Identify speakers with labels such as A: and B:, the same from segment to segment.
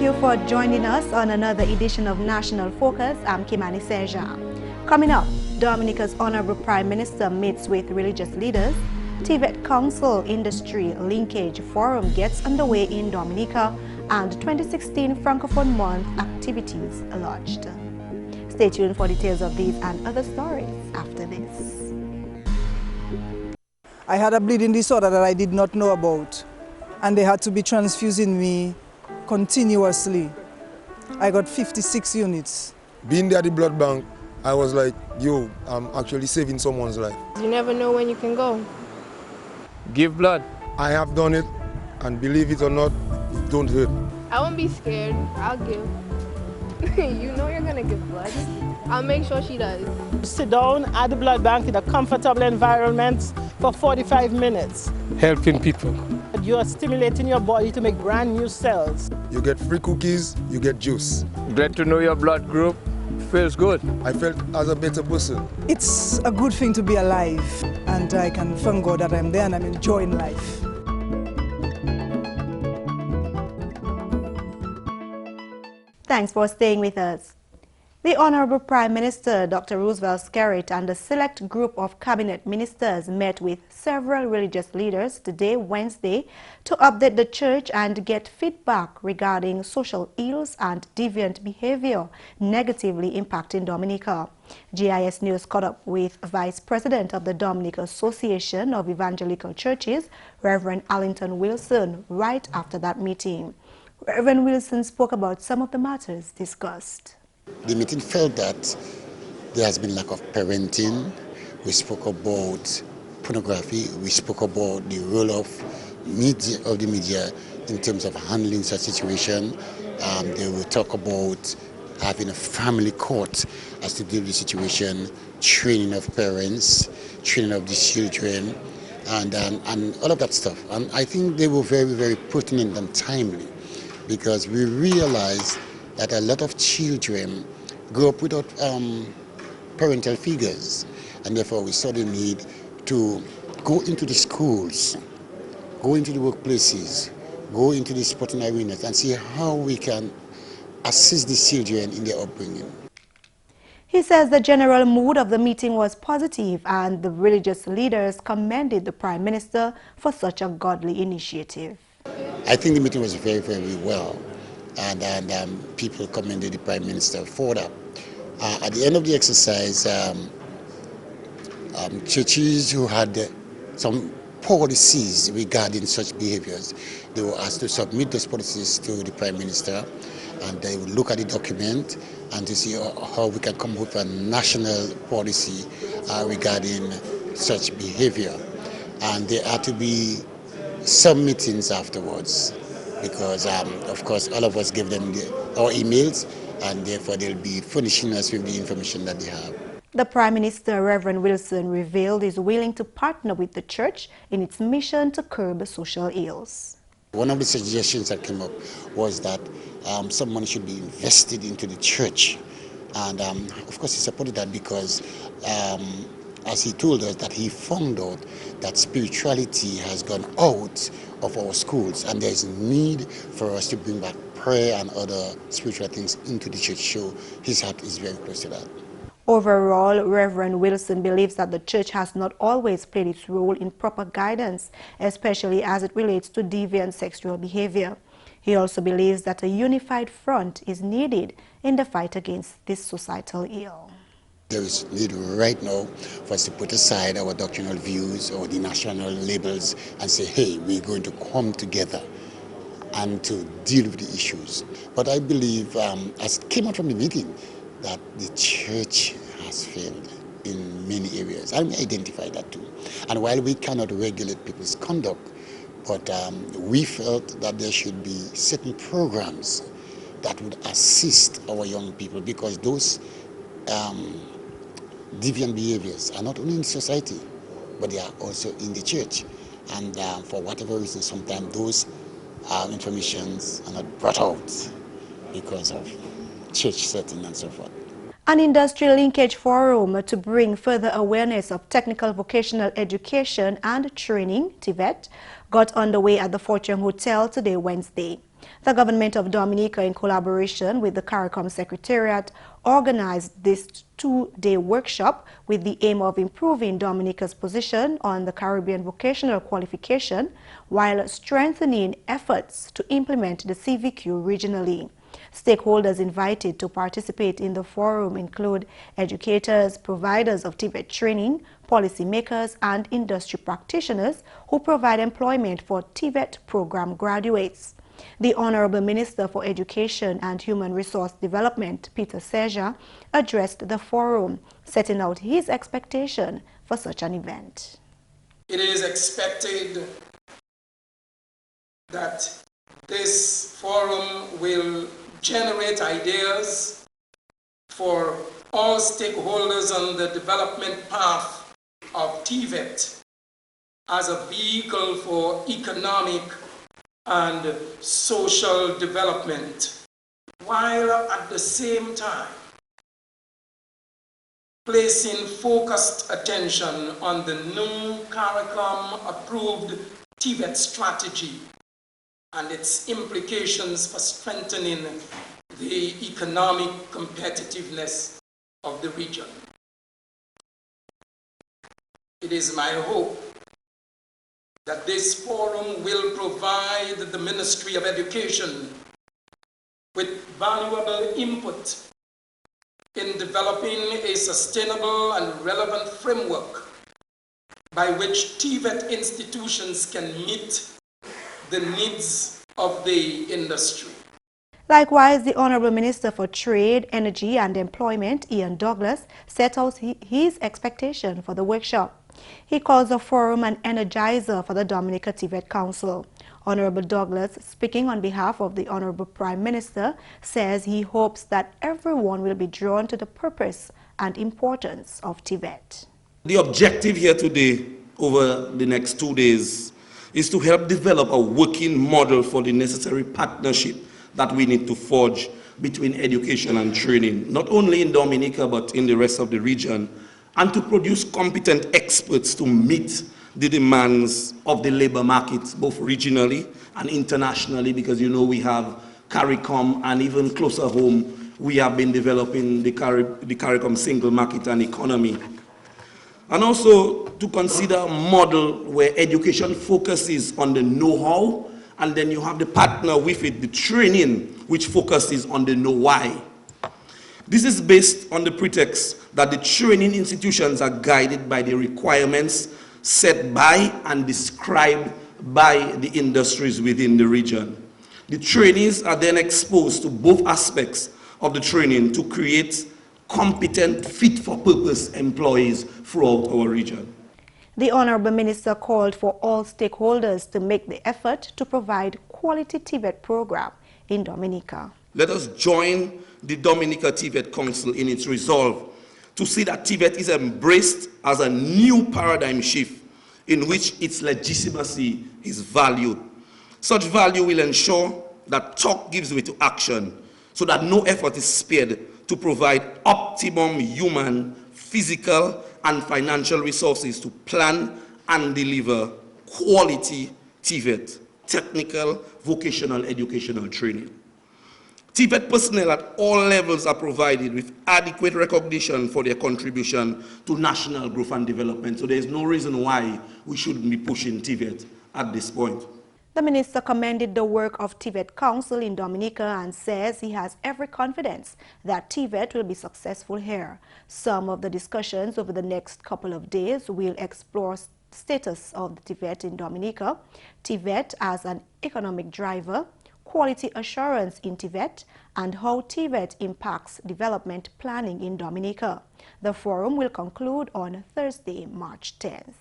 A: Thank you for joining us on another edition of National Focus. I'm Kimani. Coming up, Dominica's Honorable Prime Minister meets with religious leaders. TVET Council Industry Linkage Forum gets underway in Dominica, and 2016 Francophone Month activities launched. Stay tuned for details of these and other stories after this.
B: I had a bleeding disorder that I did not know about, and they had to be transfusing me continuously. I got 56 units.
C: Being there at the blood bank, I was like, yo, I'm actually saving someone's life.
D: You never know when you can go.
E: Give blood.
C: I have done it, and believe it or not, it don't hurt.
D: I won't be scared. I'll give. You know you're gonna give blood. I'll make sure she does.
F: Sit down at the blood bank in a comfortable environment for 45 minutes.
E: Helping people.
F: You are stimulating your body to make brand new cells.
C: You get free cookies, you get juice.
E: Glad to know your blood group. Feels good.
C: I felt as a better person.
B: It's a good thing to be alive, and I can thank God that I'm there and I'm enjoying life.
A: Thanks for staying with us. The Honorable Prime Minister, Dr. Roosevelt Skerrit, and a select group of cabinet ministers met with several religious leaders today, Wednesday, to update the church and get feedback regarding social ills and deviant behavior negatively impacting Dominica. GIS News caught up with Vice President of the Dominica Association of Evangelical Churches, Reverend Allington Wilson, right after that meeting. Reverend Wilson spoke about some of the matters discussed.
G: The meeting felt that there has been lack of parenting. We spoke about pornography. We spoke about the role of the media in terms of handling such situation. They will talk about having a family court as to deal with the situation, training of parents, training of the children, and all of that stuff. And I think they were very, very pertinent and timely, because we realized that a lot of children grow up without parental figures, and therefore we saw the need to go into the schools, go into the workplaces, go into the sporting arenas and see how we can assist the children in their upbringing.
A: He says the general mood of the meeting was positive, and the religious leaders commended the Prime Minister for such a godly initiative.
G: I think the meeting was very, very well, and people commended the Prime Minister for that. At the end of the exercise, churches who had some policies regarding such behaviors, they were asked to submit those policies to the Prime Minister, and they would look at the document and to see how we can come up with a national policy regarding such behavior. And there are to be some meetings afterwards, because of course all of us give them our emails, and therefore they'll be furnishing us with the information that they have.
A: The Prime Minister, Reverend Wilson, revealed he's willing to partner with the church in its mission to curb social ills.
G: One of the suggestions that came up was that some money should be invested into the church, and of course he supported that, because as he told us, that he found out that spirituality has gone out of our schools, and there's need for us to bring back prayer and other spiritual things into the church. So his heart is very close to that.
A: Overall, Reverend Wilson believes that the church has not always played its role in proper guidance, especially as it relates to deviant sexual behavior. He also believes that a unified front is needed in the fight against this societal ill.
G: There is need right now for us to put aside our doctrinal views or the national labels and say, hey, we're going to come together and to deal with the issues. But I believe, as it came out from the meeting, that the church has failed in many areas. And we identify that too. And while we cannot regulate people's conduct, but we felt that there should be certain programs that would assist our young people, because those deviant behaviors are not only in society, but they are also in the church. And for whatever reason, sometimes those informations are not brought out because of church setting and so forth.
A: An industry linkage forum to bring further awareness of technical vocational education and training, TVET, got underway at the Fortune Hotel today, Wednesday. The government of Dominica, in collaboration with the CARICOM Secretariat, organized this two-day workshop with the aim of improving Dominica's position on the Caribbean vocational qualification while strengthening efforts to implement the CVQ regionally. Stakeholders invited to participate in the forum include educators, providers of TVET training, policymakers, and industry practitioners who provide employment for TVET program graduates. The Honorable Minister for Education and Human Resource Development, Peter Seja, addressed the forum, setting out his expectation for such an event.
H: It is expected that this forum will generate ideas for all stakeholders on the development path of TVET as a vehicle for economic and social development, while at the same time placing focused attention on the new CARICOM approved TVET strategy and its implications for strengthening the economic competitiveness of the region. It is my hope that this forum will provide the Ministry of Education with valuable input in developing a sustainable and relevant framework by which TVET institutions can meet the needs of the industry.
A: Likewise, the Honorable Minister for Trade, Energy and Employment, Ian Douglas, set out his expectation for the workshop. He calls the forum an energizer for the Dominica TVET Council. Honorable Douglas, speaking on behalf of the Honorable Prime Minister, says he hopes that everyone will be drawn to the purpose and importance of TVET.
I: The objective here today, over the next 2 days, is to help develop a working model for the necessary partnership that we need to forge between education and training, not only in Dominica but in the rest of the region, and to produce competent experts to meet the demands of the labor markets, both regionally and internationally, because you know we have CARICOM, and even closer home, we have been developing the CARICOM single market and economy. And also to consider a model where education focuses on the know-how, and then you have the partner with it, the training, which focuses on the know-why. This is based on the pretext that the training institutions are guided by the requirements set by and described by the industries within the region. The trainees are then exposed to both aspects of the training to create competent, fit-for-purpose employees throughout our region.
A: The Honorable Minister called for all stakeholders to make the effort to provide quality TVET program in Dominica.
I: Let us join the Dominica TVET Council in its resolve to see that TVET is embraced as a new paradigm shift in which its legitimacy is valued. Such value will ensure that talk gives way to action so that no effort is spared to provide optimum human, physical, and financial resources to plan and deliver quality TVET, technical, vocational, educational training. TVET personnel at all levels are provided with adequate recognition for their contribution to national growth and development. So there is no reason why we shouldn't be pushing TVET at this point.
A: The minister commended the work of TVET Council in Dominica and says he has every confidence that TVET will be successful here. Some of the discussions over the next couple of days will explore status of the TVET in Dominica, TVET as an economic driver, quality assurance in TVET, and how TVET impacts development planning in Dominica. The forum will conclude on Thursday, March 10th.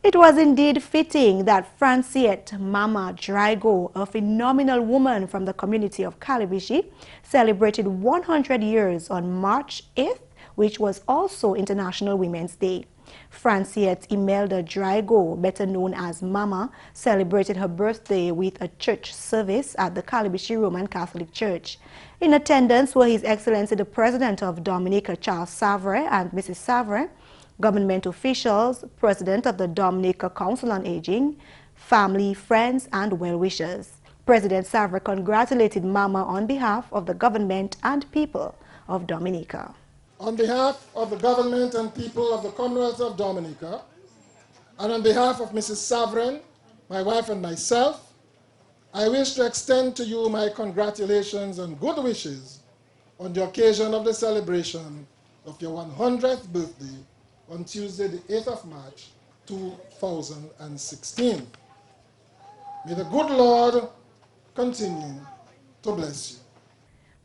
A: It was indeed fitting that Franciette Mama Drago, a phenomenal woman from the community of Calibishi, celebrated 100 years on March 8th, which was also International Women's Day. Franciette Imelda Drago, better known as Mama, celebrated her birthday with a church service at the Calibishi Roman Catholic Church. In attendance were His Excellency the President of Dominica, Charles Savre, and Mrs. Savre, government officials, President of the Dominica Council on Aging, family, friends, and well-wishers. President Savre congratulated Mama on behalf of the government and people of Dominica.
J: On behalf of the government and people of the Commonwealth of Dominica, and on behalf of Mrs. Savren, my wife and myself, I wish to extend to you my congratulations and good wishes on the occasion of the celebration of your 100th birthday on Tuesday, the 8th of March, 2016. May the good Lord continue to bless you.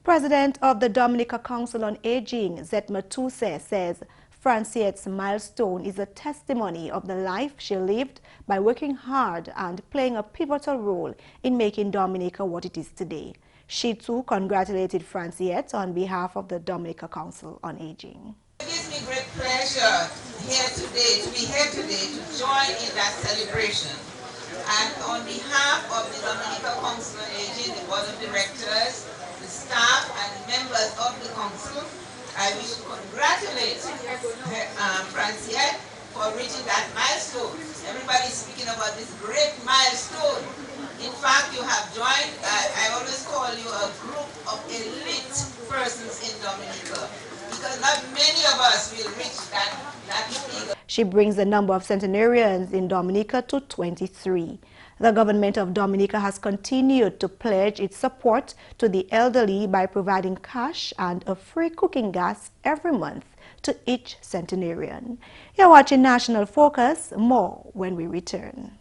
A: President of the Dominica Council on Aging, Zetma Tuse, says Franciette's milestone is a testimony of the life she lived by working hard and playing a pivotal role in making Dominica what it is today. She too congratulated Franciette on behalf of the Dominica Council on Aging.
K: It gives me great pleasure to be here today to join in that celebration. And on behalf of the Dominica Council on Aging, the Board of Directors, the staff and members of the council, I wish to congratulate Franciette for reaching that milestone. Everybody's speaking about this great milestone. In fact, you have joined, I always call you a group of elite persons in Dominica, because not many of us will reach that figure.
A: She brings the number of centenarians in Dominica to 23. The government of Dominica has continued to pledge its support to the elderly by providing cash and a free cooking gas every month to each centenarian. You're watching National Focus. More when we return.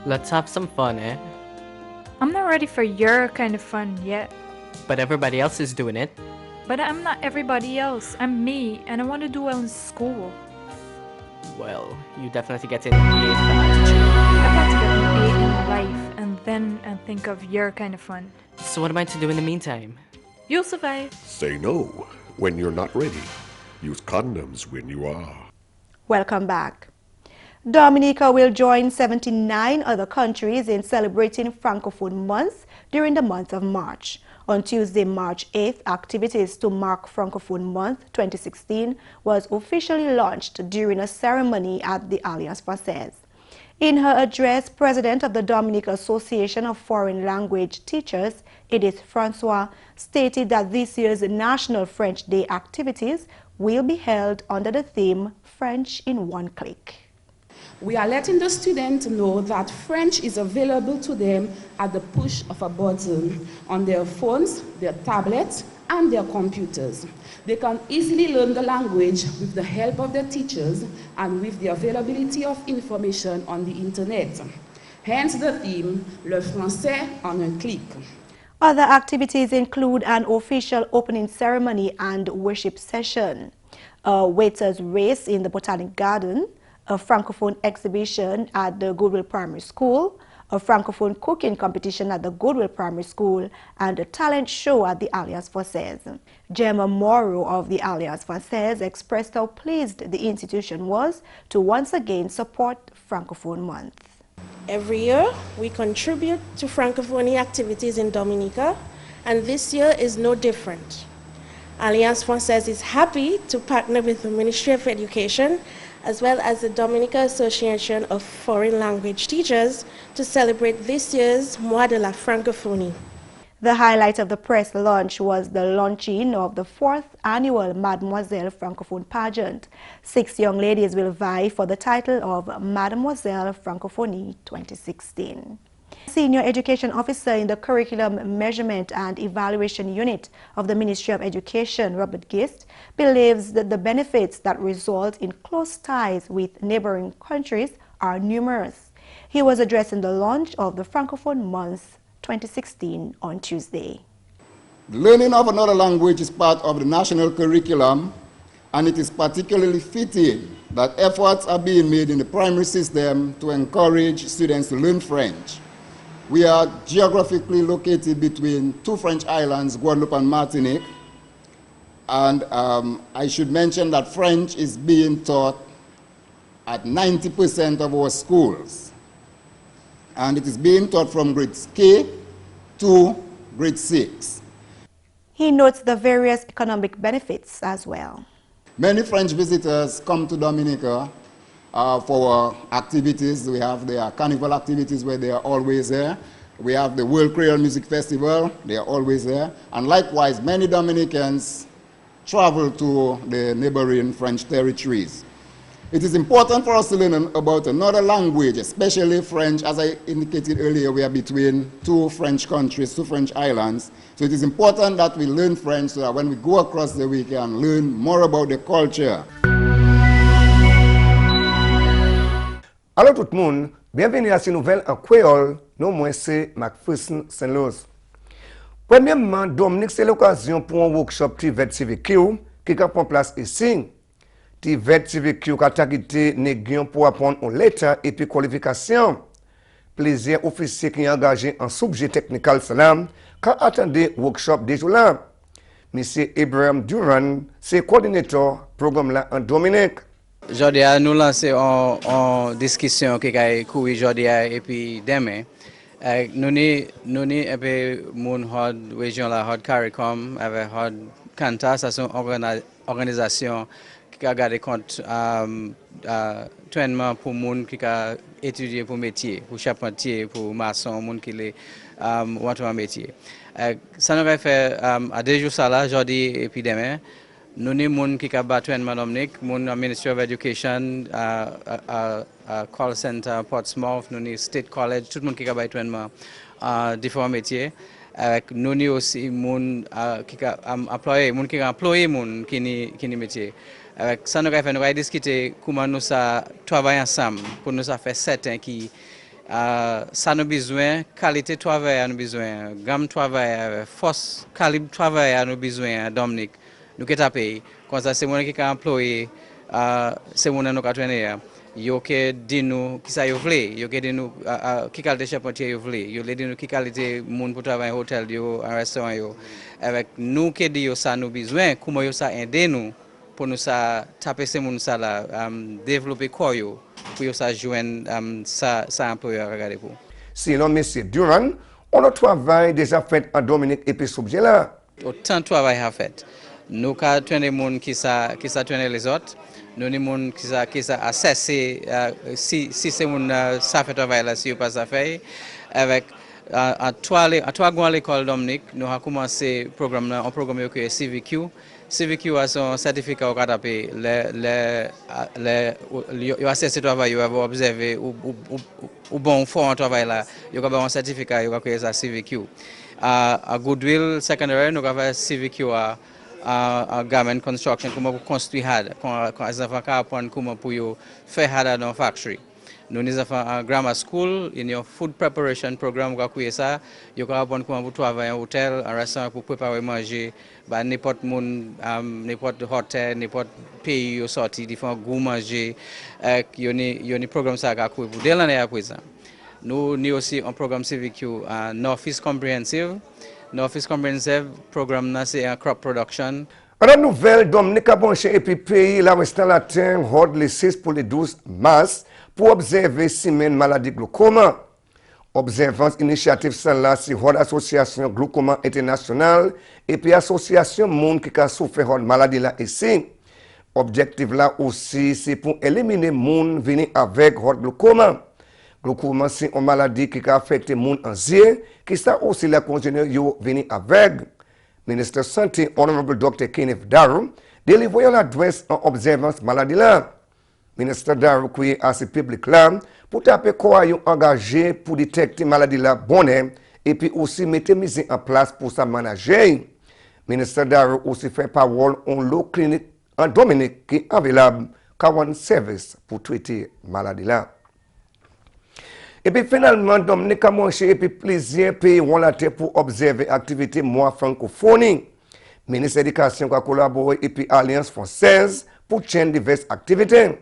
L: Let's have some fun, eh?
M: I'm not ready for your kind of fun yet.
L: But everybody else is doing it.
M: But I'm not everybody else. I'm me, and I want to do well in school.
L: Well, you definitely get an 8 for attitude.
M: I've got to get an 8 in life, and then think of your kind of fun.
L: So what am I to do in the meantime?
M: You'll survive.
N: Say no when you're not ready. Use condoms when you are.
A: Welcome back. Dominica will join 79 other countries in celebrating Francophone Month during the month of March. On Tuesday, March 8th, activities to mark Francophone Month 2016 was officially launched during a ceremony at the Alliance Française. In her address, President of the Dominica Association of Foreign Language Teachers, Edith Francois, stated that this year's National French Day activities will be held under the theme French in One Click.
O: We are letting the students know that French is available to them at the push of a button on their phones, their tablets, and their computers. They can easily learn the language with the help of their teachers and with the availability of information on the internet. Hence the theme, Le Français en un clic.
A: Other activities include an official opening ceremony and worship session, a waiter's race in the Botanic Garden, a Francophone exhibition at the Goodwill Primary School, a Francophone cooking competition at the Goodwill Primary School, and a talent show at the Alliance Française. Gemma Morrow of the Alliance Française expressed how pleased the institution was to once again support Francophone Month.
P: Every year, we contribute to Francophonie activities in Dominica, and this year is no different. Alliance Française is happy to partner with the Ministry of Education as well as the Dominica Association of Foreign Language Teachers to celebrate this year's Mois de la Francophonie.
A: The highlight of the press launch was the launching of the 4th annual Mademoiselle Francophone pageant. 6 young ladies will vie for the title of Mademoiselle Francophonie 2016. Senior Education Officer in the Curriculum Measurement and Evaluation Unit of the Ministry of Education, Robert Gist, believes that the benefits that result in close ties with neighboring countries are numerous. He was addressing the launch of the Francophone Month 2016 on Tuesday.
Q: The learning of another language is part of the national curriculum, and it is particularly fitting that efforts are being made in the primary system to encourage students to learn French. We are geographically located between 2 French islands, Guadeloupe and Martinique, and I should mention that French is being taught at 90% of our schools, and it is being taught from grade K to grade 6.
A: He notes the various economic benefits as well.
Q: Many French visitors come to Dominica, for activities. We have the carnival activities where they are always there. We have the World Creole Music Festival, they are always there. And likewise, many Dominicans travel to the neighboring French territories. It is important for us to learn about another language, especially French. As I indicated earlier, we are between two French countries, two French islands. So it is important that we learn French so that when we go across there, we can learn more about the culture.
R: Allô tout le monde, bienvenue à cette nouvelle en créole. Non, moi c'est McPherson Saint-Louis. Premièrement, Dominique, c'est l'occasion pour un workshop TVET TVET qui prend place ici. TVET TVET qui a quitté Néguion pour apprendre en lettres et puis qualification. Plusieurs officiers qui sont engagés en sujet technique salam quand attendez workshop déjà là. Monsieur Abraham Duran, c'est coordinateur programme là en Dominique.
S: Aujourd'hui, nous lançons une discussion qui a couru aujourd'hui et puis demain. Nous un peu mon région la hot CARICOM avec hot Kanta, ça sont organisation qui a gardé compte trainement pour moun qui a étudié pour métier, pour charpentier, pour maçon, moun qui les un métier. Ça nous a fait à 2 jours ça là, aujourd'hui et puis demain. Nous avons des gens qui ont battu Dominique, mon Ministry of Education, Call Center, Portsmouth, nous avons State College, tout le monde qui a battu différents métiers. Nous avons aussi des gens qui ont employé qui ont métier. Ça nous a fait, nous avons discuté comment nous travaillons ensemble pour nous faire certain que ça nous besoin, qualité de travail nous besoin, gamme de travail, force, calibre de travail nous besoin, Dominique. Nous qui tapé, quand ça c'est moi qui a employé, c'est moi qui a traîné. Yo qui dit nous qui ça yo vle, yo qui dit nous qui qualité charpentier yo vle, yo dit nous qui qualité monde pour travailler hôtel yo, un restaurant yo. Avec nous qui dit yo ça nous besoin, comment yo ça aider nous pour nous ça taper ces monde ça là, développer quoi yo, pour yo ça joindre ça employeur regarder pour.
R: Sinon monsieur Duran, on a travail déjà fait en Dominique et puis sujet là.
S: Autant de travail à fait. Nous avons des gens qui traînent les autres. Nous avons des gens qui assessent si c'est un ça fait travail là, si ou pas ça fait. Avec à trois grandes l'école Dominique, nous avons commencé un programme qui est CVQ. CVQ a son certificat au Catapé. Les assessé travail, ils ont observé ou bon fond de travail là. Ils ont un certificat, ils ont créé ça CVQ. À Goodwill Secondary, nous avons CVQ à garment construction, comment construire quand les enfants apprennent comment pour faire dans la factory. Nous avons un grammar school, il y a un food preparation programme qui est ça. Ils apprennent comment pour travailler en hôtel, un restaurant pour préparer manger, n'importe n'importe hôtel, n'importe pays où sorti, différents goûts manger. Il y a un programme ça pour dès l'année après ça. Nous avons aussi un programme CVQ Northeast Comprehensive. Northeast Comprehensive programme c'est un crop production.
R: La nouvelle, Dominique a branché et puis pays la Western Latin horde les 6 pour les 12 mars pour observer semaine maladie glaucoma. Observance initiative celle-là si horde association glaucoma internationale et puis association monde qui a souffert de maladie là ici. Objectif là aussi c'est pour éliminer monde venir avec horde glaucoma. Glaucoma c'est une maladie qui a affecté monde en yeux qui ça aussi la congénère yo venir avec. Ministre Santé, Honorable Dr. Kenneth Darrow, délivré l'adresse en observance maladie là. Ministre Darrow qui à ce public là pour taper quoi yo engagé pour détecter maladie là bonne et puis aussi mettre mise en place pour ça manager. Ministre Darrow aussi fait parole en l'eau clinique en Dominique qui est available 40 services pour traiter maladie là. Et puis finalement, Dominique a manché et puis plusieurs pays ont la tête pour observer l'activité mois francophonie. Ministre de l'Éducation a collaboré et puis Alliance française pour chaîne diverses activités.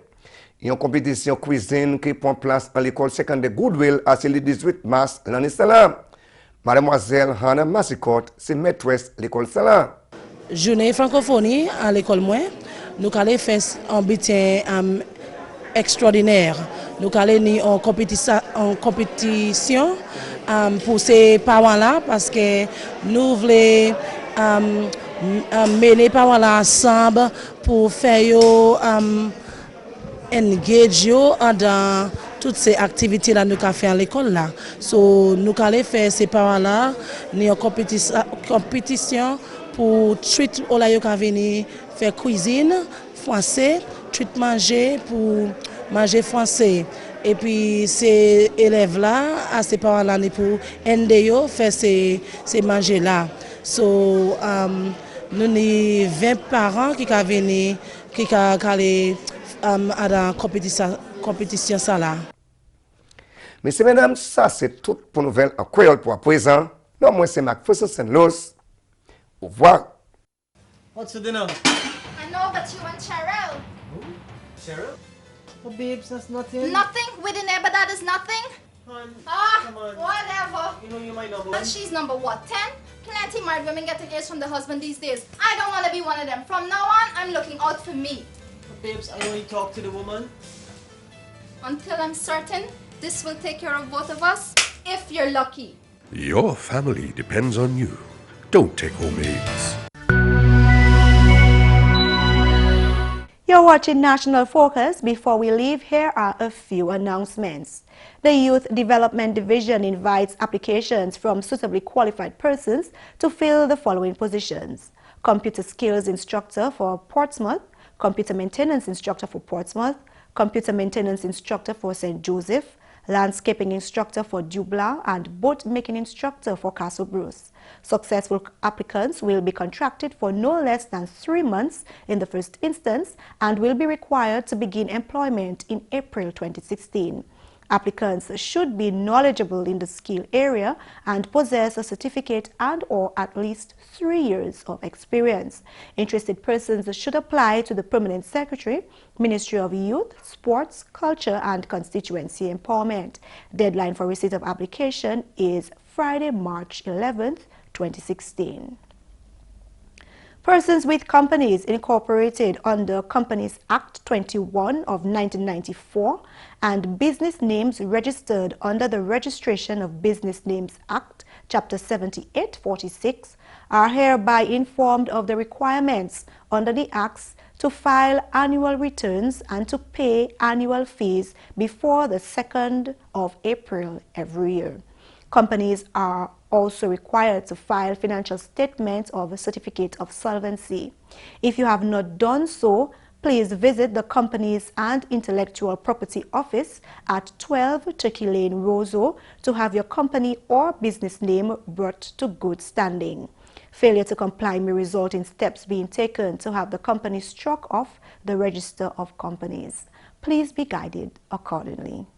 R: Il y a une compétition cuisine qui prend place à l'école secondaire Goodwill à le 18 mars l'année là. Mademoiselle Hannah Massicotte, c'est maîtresse de l'école là.
T: Journée francophonie à l'école moi, nous allons faire un bulletin extraordinaire. Nous allons en compétition pour ces parents-là parce que nous voulons mener les parents-là ensemble pour faire engage yo dans toutes ces activités là nous qu'a fait à l'école là. So nous allons faire ces paroles là, ni en compétition pour treat au la yo qu'a venir faire cuisine français, treat manger pour manger français. Et puis ces élèves là à ces paroles là pour aider yo faire ces manger là. So nous avons 20 parents qui sont venus qui aller à la compétition ça là.
R: Messieurs, mesdames, ça c'est tout pour nouvelle en créole pour à présent. Non, moi c'est McPherson Luce. Au revoir.
U: What's for dinner?
V: I know, but you and Cheryl.
U: Who? Cheryl? Oh, babes, that's nothing.
V: Nothing with the neighbor that is nothing?
U: Come on.
V: Whatever.
U: You know you're my number 1.
V: And she's number what, 10? Plenty married women getting A's from the husband these days. I don't want to be one of them. From now on, I'm looking out for me.
U: But babes, I only talk to the woman.
V: Until I'm certain this will take care of both of us, if you're lucky.
N: Your family depends on you. Don't take home aids.
A: You're watching National Focus. Before we leave, here are a few announcements. The Youth Development Division invites applications from suitably qualified persons to fill the following positions: Computer Skills Instructor for Portsmouth, Computer Maintenance Instructor for Portsmouth, Computer Maintenance Instructor for St. Joseph, Landscaping Instructor for Dubla, and Boat Making Instructor for Castle Bruce. Successful applicants will be contracted for no less than 3 months in the first instance and will be required to begin employment in April 2016. Applicants should be knowledgeable in the skill area and possess a certificate and/or at least 3 years of experience. Interested persons should apply to the Permanent Secretary, Ministry of Youth, Sports, Culture and Constituency Empowerment. Deadline for receipt of application is Friday, March 11th, 2016. Persons with companies incorporated under Companies Act 21 of 1994 and business names registered under the Registration of Business Names Act, Chapter 7846, are hereby informed of the requirements under the Acts to file annual returns and to pay annual fees before the 2nd of April every year. Companies are also required to file financial statements of a certificate of solvency. If you have not done so, please visit the Companies and Intellectual Property Office at 12 Turkey Lane, Roseau, to have your company or business name brought to good standing. Failure to comply may result in steps being taken to have the company struck off the Register of Companies. Please be guided accordingly.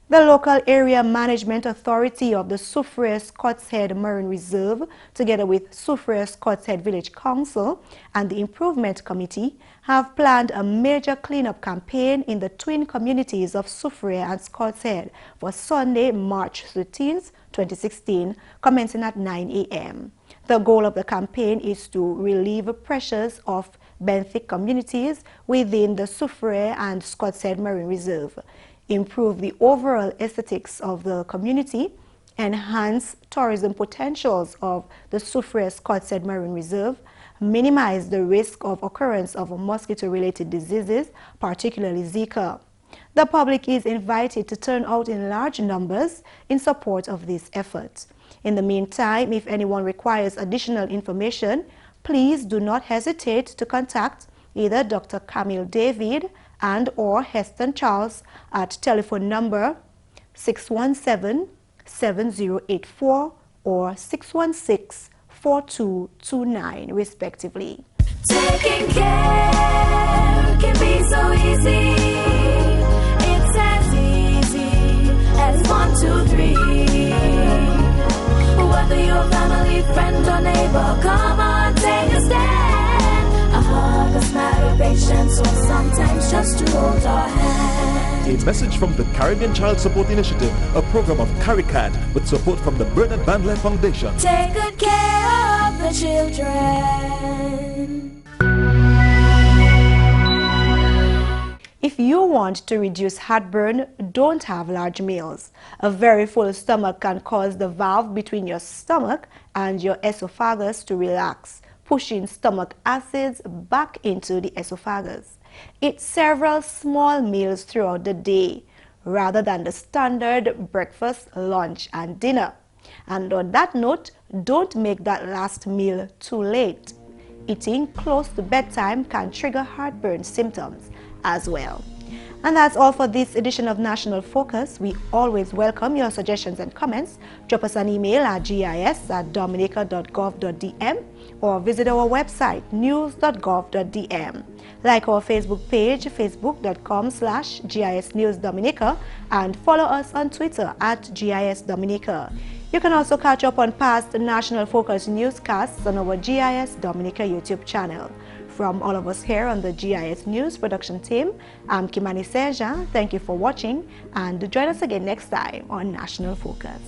A: The local area management authority of the Soufriere Scots Head Marine Reserve, together with Soufriere Scots Head Village Council and the Improvement Committee, have planned a major cleanup campaign in the twin communities of Soufriere and Scots Head for Sunday, March 13th, 2016, commencing at 9 a.m. The goal of the campaign is to relieve pressures of benthic communities within the Soufriere and Scots Head Marine Reserve, improve the overall aesthetics of the community, enhance tourism potentials of the Soufriere Scots Head Marine Reserve, minimize the risk of occurrence of mosquito-related diseases, particularly Zika. The public is invited to turn out in large numbers in support of this effort. In the meantime, if anyone requires additional information, please do not hesitate to contact either Dr. Camille David and/or Heston Charles at telephone number 617-7084 or 616-4229 respectively.
W: Taking care can be so easy. It's as easy as 1, 2, 3. Whether you're family, friend or neighbor, come on, take a stand. A hug, a smile, a patience, or sometimes just to hold our hand.
X: A message from the Caribbean Child Support Initiative, a program of CARICAD with support from the Bernard Bandler Foundation.
W: Take good care of the children.
A: If you want to reduce heartburn, don't have large meals. A very full stomach can cause the valve between your stomach and your esophagus to relax, pushing stomach acids back into the esophagus. Eat several small meals throughout the day, rather than the standard breakfast, lunch, and dinner. And on that note, don't make that last meal too late. Eating close to bedtime can trigger heartburn symptoms as well. And that's all for this edition of National Focus. We always welcome your suggestions and comments. Drop us an email at gis@dominica.gov.dm or visit our website news.gov.dm. Like our Facebook page, facebook.com/GIS News Dominica, and follow us on Twitter at GIS Dominica. You can also catch up on past National Focus newscasts on our GIS Dominica YouTube channel. From all of us here on the GIS News production team, I'm Kimani. Thank you for watching, and join us again next time on National Focus.